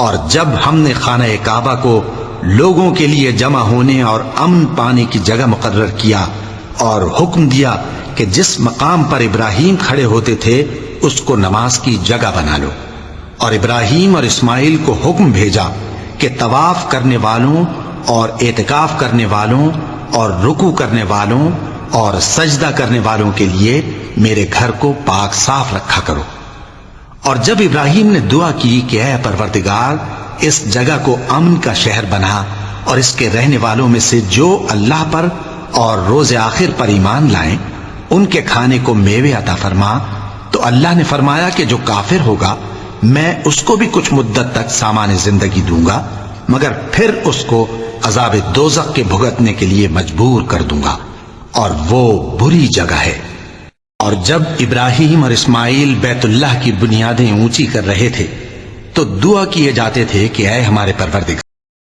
اور جب ہم نے خانہ کعبہ کو لوگوں کے لیے جمع ہونے اور امن پانے کی جگہ مقرر کیا اور حکم دیا کہ جس مقام پر ابراہیم کھڑے ہوتے تھے اس کو نماز کی جگہ بنا لو، اور ابراہیم اور اسماعیل کو حکم بھیجا کہ طواف کرنے والوں اور اعتکاف کرنے والوں اور رکوع کرنے والوں اور سجدہ کرنے والوں کے لیے میرے گھر کو پاک صاف رکھا کرو۔ اور جب ابراہیم نے دعا کی کہ اے پروردگار اس جگہ کو امن کا شہر بنا، اور اس کے رہنے والوں میں سے جو اللہ پر اور روز آخر پر ایمان لائیں ان کے کھانے کو میوے عطا فرما، تو اللہ نے فرمایا کہ جو کافر ہوگا میں اس کو بھی کچھ مدت تک سامان زندگی دوں گا، مگر پھر اس کو عذاب دوزخ کے بھگتنے کے لیے مجبور کر دوں گا، اور وہ بری جگہ ہے۔ اور جب ابراہیم اور اسماعیل بیت اللہ کی بنیادیں اونچی کر رہے تھے تو دعا کیے جاتے تھے کہ اے ہمارے پروردگار